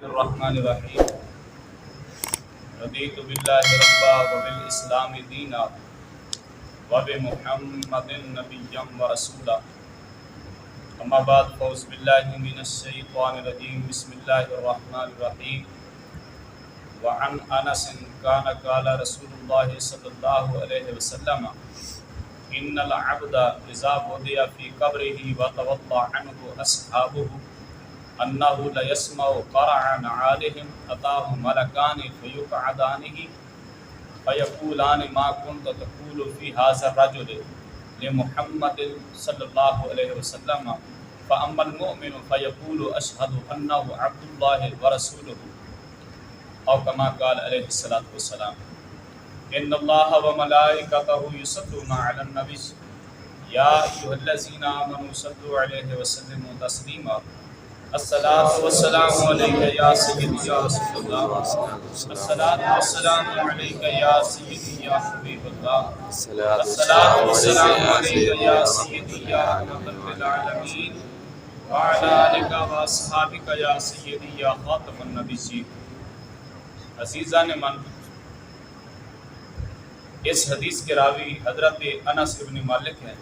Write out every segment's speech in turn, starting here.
الرحمن الرحیم رضیت باللہ ربا وبالاسلام دینا وبمحمد نبیا ورسولا اما بعد فاعوذ باللہ من الشیطان الرجیم بسم اللہ الرحمن الرحیم وعن انس کان قال رسول اللہ صلی اللہ علیہ وسلم ان العبد اذا وضع في قبره وتوضا عنه اصحابه انه لا يسمع قرع نعالهم اتاه ملكان فيقعدانه فيقولان ما كنت تقول في هذا الرجل لمحمد صلى الله عليه وسلم فاما المؤمن فيقول اشهد انه عبد الله ورسوله او كما قال عليه الصلاه والسلام ان الله وملائكته يصلون على النبي يا ايها الذين امنوا صلوا عليه وسلموا تسليما الصلاة والسلام عليك يا سيدي يا رسول الله الصلاة والسلام عليك يا سيدي يا حبيب الله الصلاة والسلام عليك يا سيدي يا رحمة العالمين وعلى آلك وأصحابك يا سيدي يا خاتم النبيين. عزیزان من، اس حدیث کے راوی حضرت انس بن مالک ہیں.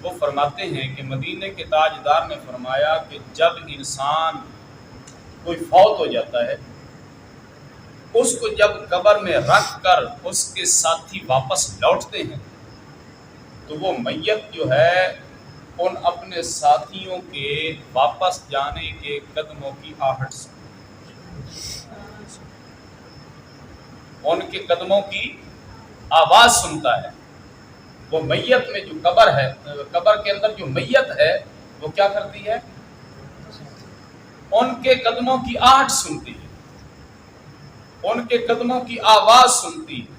وہ فرماتے ہیں کہ مدینے کے تاجدار نے فرمایا کہ جب انسان کوئی فوت ہو جاتا ہے، اس کو جب قبر میں رکھ کر اس کے ساتھی واپس لوٹتے ہیں تو وہ میت جو ہے ان اپنے ساتھیوں کے واپس جانے کے قدموں کی آہٹ سے، ان کے قدموں کی آواز سنتا ہے. وہ میت میں جو قبر ہے، قبر کے اندر جو میت ہے وہ کیا کرتی ہے؟ ان کے قدموں کی آہٹ سنتی ہے، ان کے قدموں کی آواز سنتی ہے.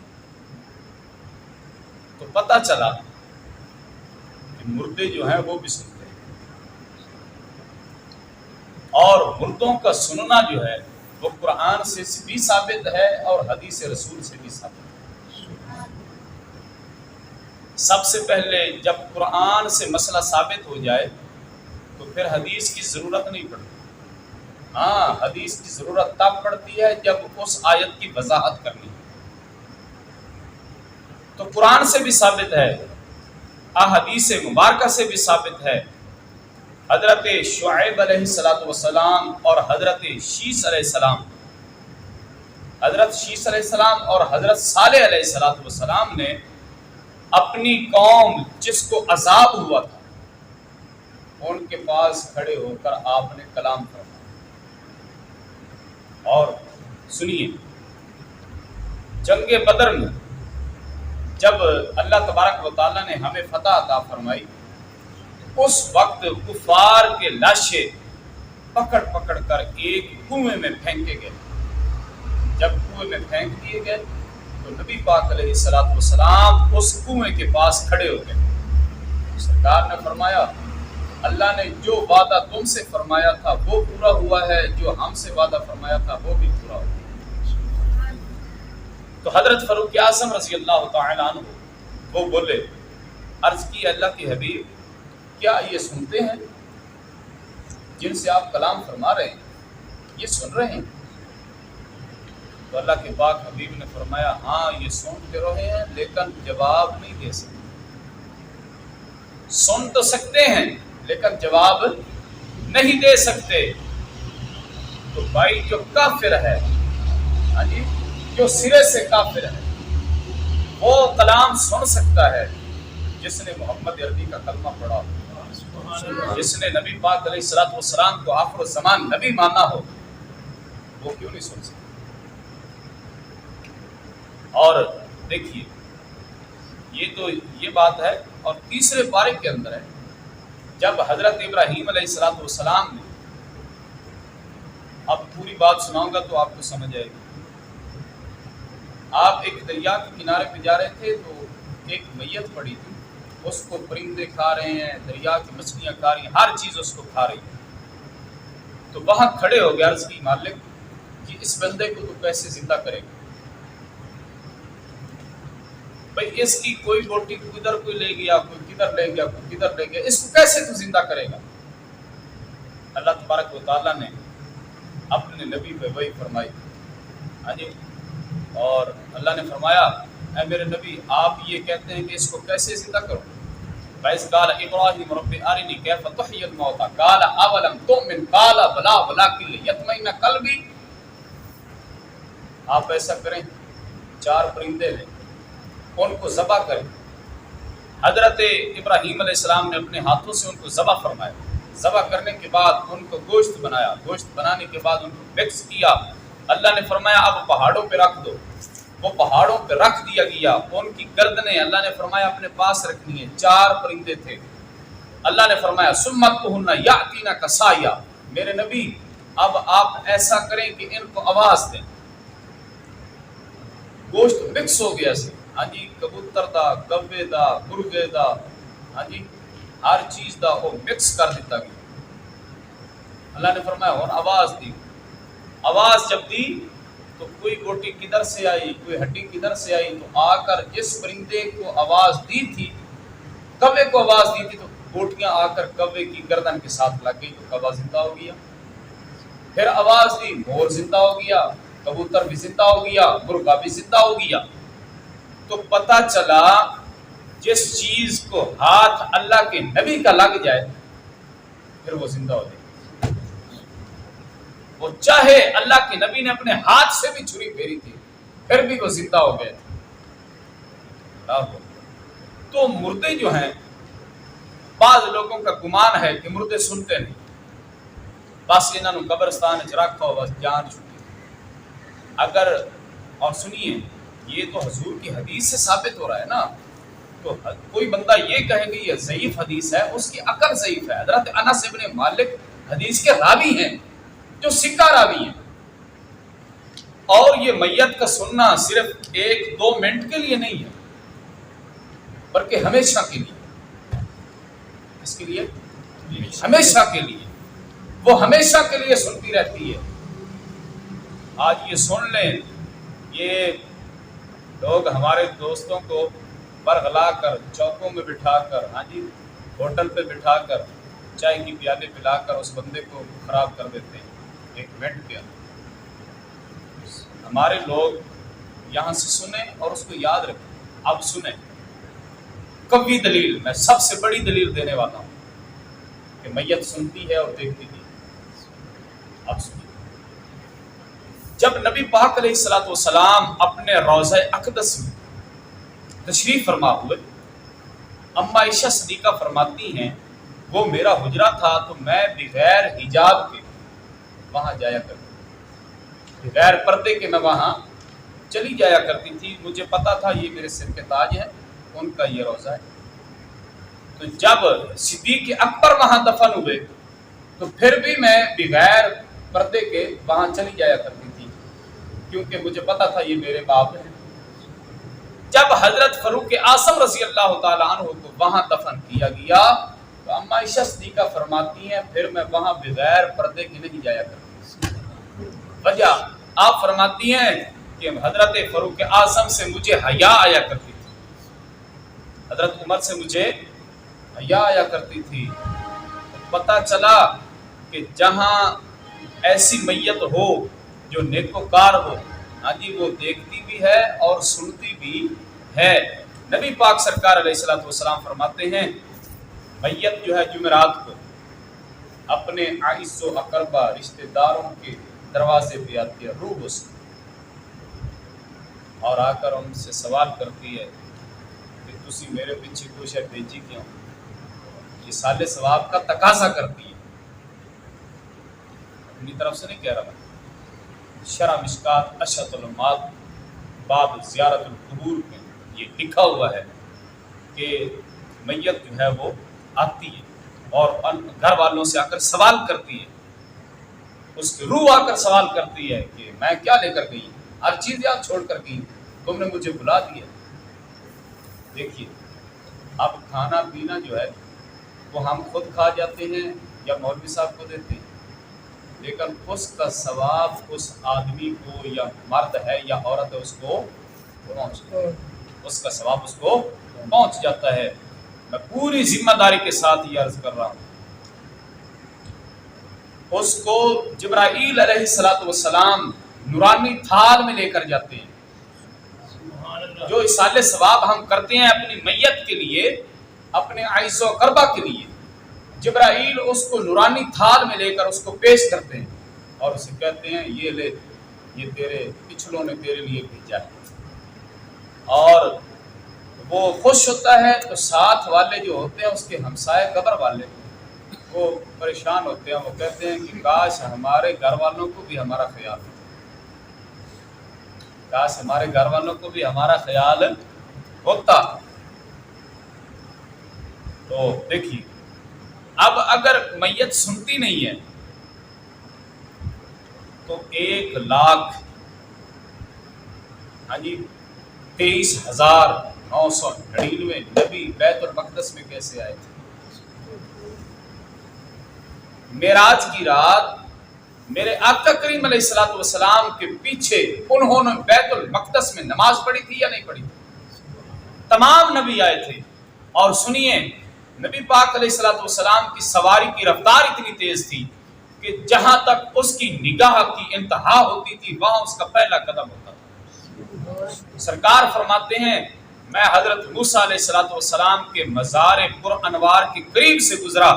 تو پتہ چلا کہ مردے جو ہیں وہ بھی سنتے ہیں، اور مردوں کا سننا جو ہے وہ قرآن سے بھی ثابت ہے اور حدیث رسول سے بھی ثابت ہے. سب سے پہلے جب قرآن سے مسئلہ ثابت ہو جائے تو پھر حدیث کی ضرورت نہیں پڑتی. ہاں، حدیث کی ضرورت تب پڑتی ہے جب اس آیت کی وضاحت کرنی ہے. تو قرآن سے بھی ثابت ہے، احادیث مبارکہ سے بھی ثابت ہے. حضرت شعیب علیہ السلام اور حضرت شیس علیہ السلام، حضرت شیس علیہ السلام اور حضرت صالح علیہ السلام نے اپنی قوم جس کو عذاب ہوا تھا ان کے پاس کھڑے ہو کر آپ نے کلام فرمایا. اور سنیے، جنگ بدر میں جب اللہ تبارک و تعالیٰ نے ہمیں فتح عطا فرمائی، اس وقت کفار کے لاشیں پکڑ پکڑ کر ایک کنویں میں پھینکے گئے. جب کنویں میں پھینک دیے گئے تو نبی پاک علیہ السلام اس کنویں کے پاس کھڑے ہو گئے. سرکار نے فرمایا اللہ نے جو وعدہ تم سے فرمایا تھا وہ پورا ہوا ہے، جو ہم سے وعدہ فرمایا تھا وہ بھی پورا ہوا. تو حضرت فاروق اعظم رضی اللہ تعالی عنہ وہ بولے، عرض کی اللہ کے حبیب، کیا یہ سنتے ہیں جن سے آپ کلام فرما رہے ہیں، یہ سن رہے ہیں؟ تو اللہ کے پاک حبیب نے فرمایا ہاں یہ سنتے رہے ہیں لیکن جواب نہیں دے سکتے. سن تو سکتے ہیں لیکن جواب نہیں دے سکتے. تو بھائی جو کافر ہے، ہاں جی، جو سرے سے کافر ہے، وہ کلام سن سکتا ہے جس نے محمد عربی کا کلمہ پڑھا ہو، جس نے نبی پاک علیہ السلام کو آخر الزمان نبی مانا ہو، وہ کیوں نہیں سن سکتا؟ اور دیکھیے، یہ تو یہ بات ہے. اور تیسرے پارے کے اندر ہے، جب حضرت ابراہیم علیہ السلام نے، اب پوری بات سناؤں گا تو آپ کو سمجھ آئے گی. آپ ایک دریا کے کنارے پہ جا رہے تھے تو ایک میت پڑی تھی، اس کو پرندے کھا رہے ہیں، دریا کی مچھلیاں کھا رہی ہیں، ہر چیز اس کو کھا رہی ہے. تو وہاں کھڑے ہو گیا، عرض کی مالک کہ اس بندے کو تو کیسے زندہ کرے گا؟ بھئی اس کی کوئی بوٹی کدھر کوئی لے گیا، کوئی کدھر لے گیا، کوئی کدھر لے گیا، اس کو کیسے تو زندہ کرے گا؟ اللہ تبارک و تعالیٰ نے اپنے نبی پہ وحی فرمائی. ہاں جی. اور اللہ نے فرمایا اے میرے نبی آپ یہ کہتے ہیں کہ اس کو کیسے زندہ کروں. فَإِذْ قَالَ إِبْرَاهِيمُ رَبِّ أَرِنِي كَيْفَ تُحْيِي الْمَوْتَىٰ قَالَ أَوَلَمْ تُؤْمِنْ قَالَ بَلَىٰ وَلَٰكِن لِيَطْمَئِنَّ قَلْبِي. آپ ایسا کریں 4 پرندے لیں ان کو ذبح کریں. حضرت ابراہیم علیہ السلام نے اپنے ہاتھوں سے ان کو ذبح فرمایا. ذبح کرنے کے بعد ان کو گوشت بنایا. گوشت بنانے کے بعد ان کو مکس کیا. اللہ نے فرمایا اب پہاڑوں پہ رکھ دو. وہ پہاڑوں پہ رکھ دیا گیا. ان کی گردنیں اللہ نے فرمایا اپنے پاس رکھنی ہے. 4 پرندے تھے. اللہ نے فرمایا سمتہن یاتینا کسایا. میرے نبی اب آپ ایسا کریں کہ ان کو آواز دیں. گوشت مکس ہو گیا سے. ہاں جی. کبوتر دا، گوے دا، مرغے دا، ہاں جی ہر چیز دا وہ مکس کر دیتا گیا. اللہ نے فرمایا اور آواز دی. آواز جب دی تو کوئی بوٹی کدھر سے آئی، کوئی ہڈی کدھر سے آئی. تو آ کر جس پرندے کو آواز دی تھی، کوے کو آواز دی تھی، تو بوٹیاں آ کر کوے کی گردن کے ساتھ لگ گئی تو کوہ زندہ ہو گیا. پھر آواز دی مور زندہ ہو گیا، کبوتر بھی زندہ ہو گیا، مرغا بھی زندہ ہو گیا. تو پتہ چلا جس چیز کو ہاتھ اللہ کے نبی کا لگ جائے پھر وہ زندہ ہو جائے. وہ چاہے اللہ کے نبی نے اپنے ہاتھ سے بھی چھری پھیری تھی پھر بھی وہ زندہ ہو گئے تھے. تو مردے جو ہیں بعض لوگوں کا گمان ہے کہ مردے سنتے نہیں، بس انہوں نے قبرستان چ رکھا ہو بس جان چھٹی. اگر اور سنیے یہ تو حضور کی حدیث سے ثابت ہو رہا ہے نا. تو کوئی بندہ یہ کہے گا یہ ضعیف حدیث ہے، اس کی عقل ضعیف ہے. حضرت انس ابن مالک حدیث کے راوی ہیں جو سکہ راوی ہیں. اور یہ میت کا سننا صرف 1-2 منٹ کے لیے نہیں ہے بلکہ ہمیشہ کے لیے. اس کے لیے ہمیشہ کے لیے، وہ ہمیشہ کے لیے سنتی رہتی ہے. آج یہ سن لیں، یہ لوگ ہمارے دوستوں کو برغلا کر چوکوں میں بٹھا کر، ہاں جی ہوٹل پہ بٹھا کر چائے کی پیالے پلا کر اس بندے کو خراب کر دیتے ہیں 1 منٹ کے اندر. ہمارے لوگ یہاں سے سنیں اور اس کو یاد رکھیں. اب سنیں قوی دلیل، میں سب سے بڑی دلیل دینے والا ہوں کہ میت سنتی ہے اور دیکھتی بھی. اب سنیں جب نبی پاک علیہ الصلوۃ والسلام اپنے روضہ اقدس میں تشریف فرما ہوئے، اما عائشہ صدیقہ فرماتی ہیں وہ میرا حجرہ تھا تو میں بغیر حجاب کے وہاں جایا کرتی، بغیر پردے کے میں وہاں چلی جایا کرتی تھی. مجھے پتا تھا یہ میرے سر کے تاج ہیں، ان کا یہ روضہ ہے. تو جب صدیق اکبر وہاں دفن ہوئے تو پھر بھی میں بغیر پردے کے وہاں چلی جایا کرتی تھی کیونکہ مجھے پتا تھا یہ میرے باپ ہیں. جب حضرت فاروق اعظم رضی اللہ تعالیٰ عنہ کو وہاں دفن کیا گیا تو اما عائشہ صدیقہ فرماتی ہیں پھر میں وہاں بغیر پردے کے نہیں جایا کرتی. وجہ آپ فرماتی ہیں کہ حضرت فاروق اعظم سے مجھے حیا آیا کرتی تھی، حضرت عمر سے مجھے حیا آیا کرتی تھی. پتہ چلا کہ جہاں ایسی میت ہو جو نیکوکار ہو، ہاں جی وہ دیکھتی بھی ہے اور سنتی بھی ہے. نبی پاک سرکار علیہ الصلوۃ والسلام فرماتے ہیں میت جو ہے جمعرات کو اپنے اعز و اقربا رشتہ داروں کے دروازے پہ آتی ہے روح اس اور آ کر ان سے سوال کرتی ہے کہ تسی میرے پیچھے کچھ ہے بھیجی کیوں. یہ سال ثواب کا تقاضا کرتی ہے، اپنی طرف سے نہیں کہہ رہا. شرح مشکات اشہۃ العلمات باب زیارت القبور میں یہ لکھا ہوا ہے کہ میت جو ہے وہ آتی ہے اور گھر والوں سے آ کر سوال کرتی ہے، اس کی روح آ کر سوال کرتی ہے کہ میں کیا لے کر گئی، ہر چیز یاد چھوڑ کر گئی، تم نے مجھے بلا دیا. دیکھیے اب کھانا پینا جو ہے وہ ہم خود کھا جاتے ہیں یا مولوی صاحب کو دیتے ہیں، لیکن اس کا ثواب اس آدمی کو یا مرد ہے یا عورت ہے اس کو اس کا ثواب اس کو پہنچ جاتا ہے. میں پوری ذمہ داری کے ساتھ یہ عرض کر رہا ہوں. اس کو جبرائیل علیہ السلام نورانی تھال میں لے کر جاتے ہیں. جو ایصال ثواب ہم کرتے ہیں اپنی میت کے لیے، اپنے عیش و اقربا کے لیے، جبرائیل اس کو نورانی تھال میں لے کر اس کو پیش کرتے ہیں اور اسے کہتے ہیں یہ لے، یہ تیرے پچھلوں نے تیرے لیے بھیجا ہے. اور وہ خوش ہوتا ہے تو ساتھ والے جو ہوتے ہیں اس کے ہمسائے قبر والے وہ پریشان ہوتے ہیں. وہ کہتے ہیں کہ کاش ہمارے گھر والوں کو بھی ہمارا خیال ہو، کاش ہمارے گھر والوں کو بھی ہمارا خیال ہوتا. تو دیکھیے اب اگر میت سنتی نہیں ہے تو 1,00,000 23,999 نبی بیت المقدس میں کیسے آئے تھے؟ معراج کی رات میرے آقا کریم علیہ الصلوۃ والسلام کے پیچھے انہوں نے بیت المقدس میں نماز پڑھی تھی یا نہیں پڑھی تھی؟ تمام نبی آئے تھے. اور سنیے نبی پاک علیہ الصلوۃ والسلام کی سواری کی رفتار اتنی تیز تھی کہ جہاں تک اس کی نگاہ کی انتہا ہوتی تھی وہاں اس کا پہلا قدم ہوتا تھا. سرکار فرماتے ہیں میں حضرت موسیٰ علیہ الصلوۃ والسلام کے مزار پر انوار کے قریب سے گزرا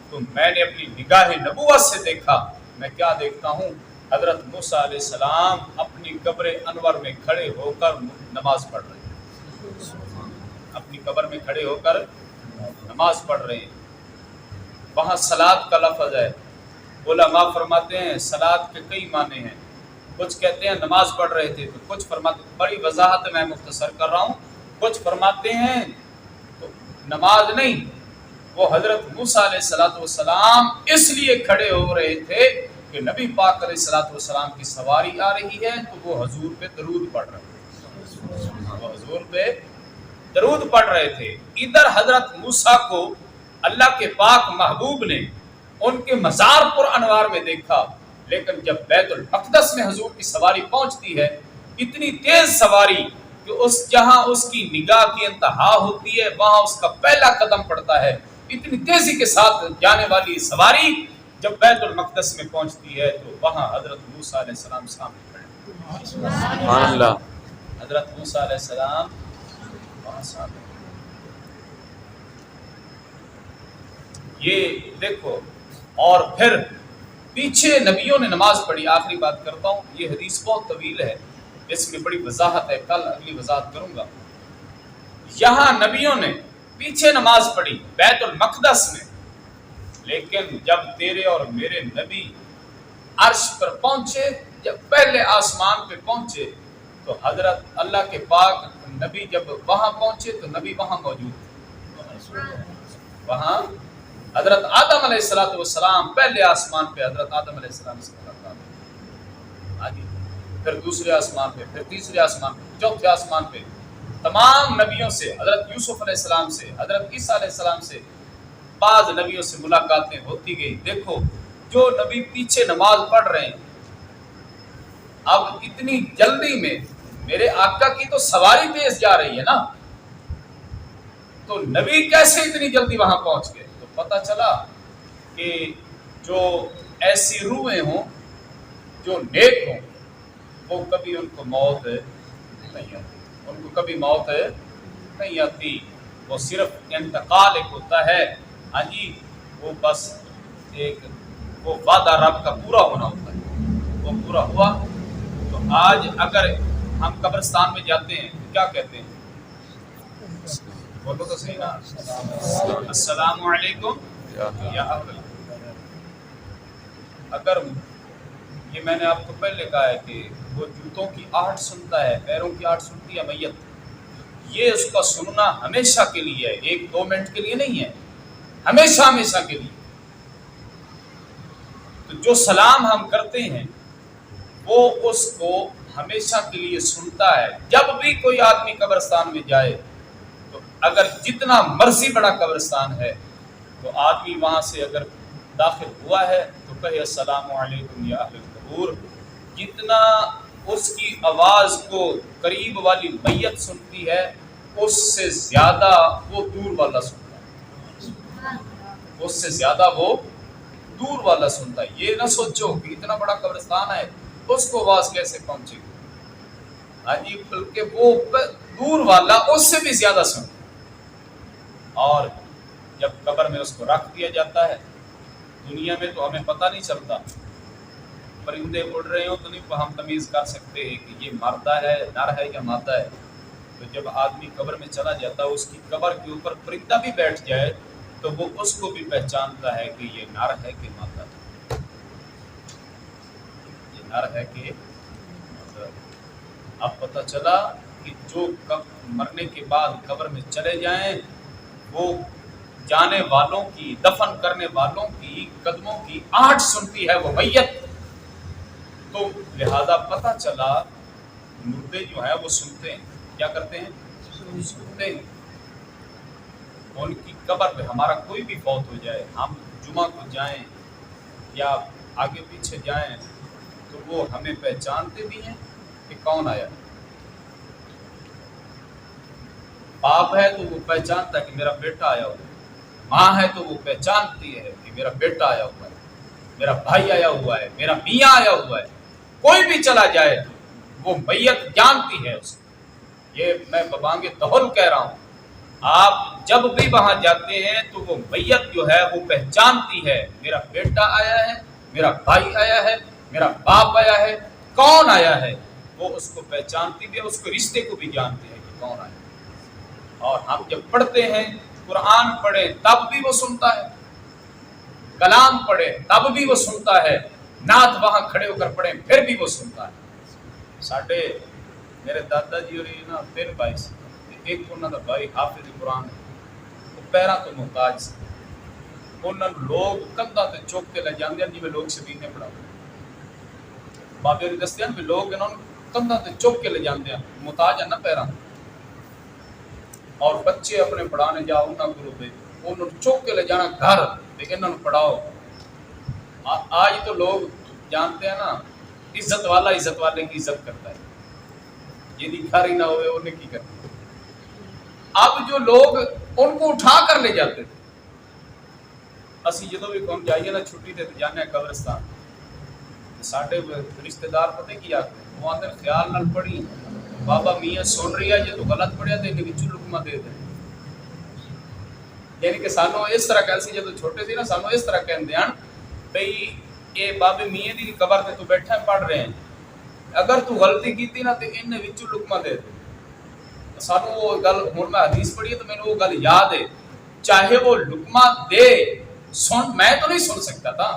تو میں نے اپنی نگاہ نبوت سے دیکھا. میں کیا دیکھتا ہوں؟ حضرت موسیٰ علیہ السلام اپنی قبر انور میں کھڑے ہو کر نماز پڑھ رہے ہیں، اپنی قبر میں کھڑے ہو کر نماز پڑھ رہے ہیں. وہاں صلاۃ کا لفظ ہے. علماء فرماتے ہیں صلاۃ کے کئی معنی ہیں. کچھ کہتے ہیں نماز پڑھ رہے تھے، تو کچھ فرماتے، بڑی وضاحت میں مختصر کر رہا ہوں، کچھ فرماتے ہیں تو نماز نہیں، وہ حضرت موسیٰ علیہ السلام اس لیے کھڑے ہو رہے تھے کہ نبی پاک علیہ السلام کی سواری آ رہی ہے تو وہ حضور پہ درود پڑھ رہے تھے، وہ حضور پہ درود پڑھ رہے تھے. ادھر حضرت موسیٰ کو اللہ کے پاک محبوب نے ان کے مزار پر انوار میں دیکھا، لیکن جب بیت المقدس میں حضور کی سواری پہنچتی ہے اتنی تیز سواری کہ جہاں اس کی نگاہ کی انتہا ہوتی ہے وہاں اس کا پہلا قدم پڑتا ہے. اتنی تیزی کے ساتھ جانے والی سواری جب بیت المقدس میں پہنچتی ہے تو وہاں حضرت موسیٰ علیہ السلام سامنے کھڑے. سبحان اللہ. حضرت موسیٰ علیہ السلام وہاں سامنے. یہ دیکھو، اور پھر پیچھے نبیوں نے نماز پڑھی. آخری بات کرتا ہوں، یہ حدیث بہت طویل ہے، اس میں بڑی وضاحت ہے، کل اگلی وضاحت کروں گا. یہاں نبیوں نے پیچھے نماز پڑھی بیت المقدس میں، لیکن جب تیرے اور میرے نبی عرش پر پہنچے، جب پہلے آسمان پہ پہنچے تو حضرت اللہ کے پاک نبی جب وہاں پہنچے تو نبی وہاں موجود تھے. وہاں حضرت آدم علیہ السلام پہلے آسمان پہ حضرت آدم علیہ السلام سے ملاقات ہوئی، پھر دوسرے آسمان پہ، پھر تیسرے آسمان پہ، چوتھے آسمان پہ تمام نبیوں سے، حضرت یوسف علیہ السلام سے، حضرت عیسیٰ علیہ السلام سے، بعض نبیوں سے ملاقاتیں ہوتی گئی. دیکھو جو نبی پیچھے نماز پڑھ رہے ہیں، اب اتنی جلدی میں میرے آقا کی تو سواری تیز جا رہی ہے نا، تو نبی کیسے اتنی جلدی وہاں پہنچ گئے؟ تو پتہ چلا کہ جو ایسی روحیں ہوں جو نیک ہوں وہ کبھی ان کو موت نہیں آتی، ان کو کبھی موت نہیں آتی. وہ صرف انتقال ایک ہوتا ہے، ہاں جی، وہ بس ایک وہ وعدہ رب کا پورا ہونا ہوتا ہے، وہ پورا ہوا. تو آج اگر ہم قبرستان میں جاتے ہیں کیا کہتے ہیں؟ بولو تو صحیح نا، السلام علیکم یا اہل. اگر یہ میں نے آپ کو پہلے کہا ہے کہ وہ جوتوں کی آہٹ سنتا ہے، پیروں کی آہٹ سنتی ہے میت، یہ اس کا سننا ہمیشہ کے لیے ہے، 1-2 منٹ کے لیے نہیں ہے، ہمیشہ ہمیشہ کے لیے. تو جو سلام ہم کرتے ہیں وہ اس کو ہمیشہ کے لیے سنتا ہے. جب بھی کوئی آدمی قبرستان میں جائے تو اگر جتنا مرضی بڑا قبرستان ہے تو آدمی وہاں سے اگر داخل ہوا ہے تو کہے السلام علیکم یا اہل القبور. جتنا اس کی آواز کو قریب والی میت سنتی ہے اس سے زیادہ وہ دور والا سنتا ہے، اس سے زیادہ وہ دور والا سنتا ہے. یہ نہ سوچو کہ اتنا بڑا قبرستان ہے اس کو آواز کیسے پہنچے گی. ہاں جی، بلکہ وہ دور والا اس سے بھی زیادہ سنتا. اور جب قبر میں اس کو رکھ دیا جاتا ہے، دنیا میں تو ہمیں پتہ نہیں چلتا، پرندے اڑ رہے ہوں تو نہیں ہم تمیز کر سکتے کہ یہ مردہ ہے، نر ہے یا مادہ ہے. تو جب آدمی قبر میں چلا جاتا ہے، اس کی قبر کے اوپر پرندہ بھی بیٹھ جائے تو وہ اس کو بھی پہچانتا ہے کہ یہ نر ہے کہ مادہ ہے، یہ نر ہے کہ مادہ ہے. اب پتہ چلا کہ جو مرنے کے بعد قبر میں چلے جائیں وہ جانے والوں کی، دفن کرنے والوں کی قدموں کی آہٹ سنتی ہے وہ میت. تو لہذا پتہ چلا مردے جو ہیں وہ سنتے ہیں. کیا کرتے ہیں؟ سنتے ہیں. ان کی قبر پہ ہمارا کوئی بھی فوت ہو جائے، ہم جمعہ کو جائیں یا آگے پیچھے جائیں تو وہ ہمیں پہچانتے بھی ہیں کہ کون آیا. باپ ہے تو وہ پہچانتا ہے کہ میرا بیٹا آیا ہوا ہے، ماں ہے تو وہ پہچانتی ہے کہ میرا بیٹا آیا ہوا ہے، میرا بھائی آیا ہوا ہے، میرا میاں آیا ہوا ہے. کوئی بھی چلا جائے وہ میت جانتی ہے اس کو. یہ میں ببانگ دہل کہہ رہا ہوں. آپ جب بھی وہاں جاتے ہیں تو وہ میت جو ہے وہ پہچانتی ہے میرا بیٹا آیا ہے، میرا بھائی آیا ہے، میرا باپ آیا ہے. کون آیا ہے وہ اس کو پہچانتی بھی ہے، اس کو رشتے کو بھی جانتی ہے کہ کون آیا ہے. اور ہم جب پڑھتے ہیں، قرآن پڑھیں تب بھی وہ سنتا ہے، کلام پڑھیں تب بھی وہ سنتا ہے، نعت وہاں کھڑے ہو کر پڑھیں پھر بھی وہ سنتا ہے. ساڈے میرے دادا جی اور نا 3 بھائی سے، ایک انہوں کا بھائی حافظ قرآن وہ پیرا تو محتاج سے، انہوں لوگ کندھا تے چوک کے لے جاندے ہیں جی میں لوگ سبینے پڑھا بابے نے دستے ہیں بھی لوگ انہوں کندھا تے چوک کے لے جاندے ہیں، محتاج ہے نا پیرا. اور بچے اپنے پڑھانے جاؤ انہوں گروپ پہ انہوں چوک کے لے جانا گھر لیکن انہوں پڑھاؤ. آج تو لوگ جانتے ہیں نا عزت والا عزت والے کی عزت کرتا ہے، یہ گھر ہی نہ ہوئے انہیں کی کرتا. اب جو لوگ ان کو اٹھا کر لے جاتے تھے، اسی جدو بھی کون جائیے نا چھٹی دے جانے قبرستان، ساڈے رشتہ دار پتہ کی آتے ہیں، وہ آتے ہیں خیال نال پڑھی بابا میاں سن رہی ہے یہ تو غلط پڑھیا تو انہیں وچوں لقمہ دے دیں. یعنی کہ سانو اس طرح کہتے جدو چھوٹے تھے نا، سانو اس طرح کہتے ہیں بھئی اے بابے میاں دی قبر تے تو بیٹھا پڑھ رہے ہیں، اگر تو غلطی کیتی نا تو انہیں وچوں لقمہ دے دے. سانو وہ گل ہن میں حدیث پڑھی ہے تو میں نے وہ گل یاد ہے، چاہے وہ لقمہ دے سن، میں تو نہیں سن سکتا تھا،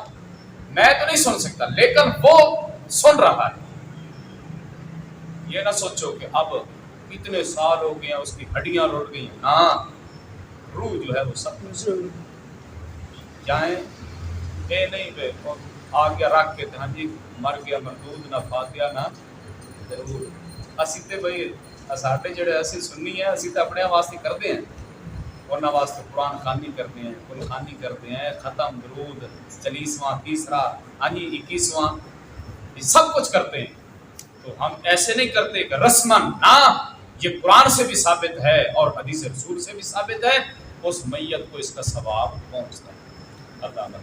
میں تو نہیں سن سکتا، لیکن وہ سن رہا ہے. یہ نہ سوچو کہ اب اتنے سال ہو گئے ہیں اس کی ہڈیاں لوٹ گئی ہیں. ہاں روح جو ہے وہ سب جائیں اے نہیں بے آ گیا رکھ کے ہاں جی مر گیا مردود نہ فاتحہ نہ ضرور. اسی تے بھئی ساڈے جڑے اسی سنی ہیں اسی تے اپنے واسطے کرتے ہیں، انہاں واسطے قرآن خوانی کرتے ہیں، قرآن خوانی کرتے ہیں، ختم درود 40واں تیسرا ہاں جی 21واں یہ سب کچھ کرتے ہیں. تو ہم ایسے نہیں کرتے کہ رسمن، نہ یہ قرآن سے بھی ثابت ہے اور حدیث رسول سے بھی ثابت ہے، اس میت کو اس کا ثواب پہنچتا ہے. اللہ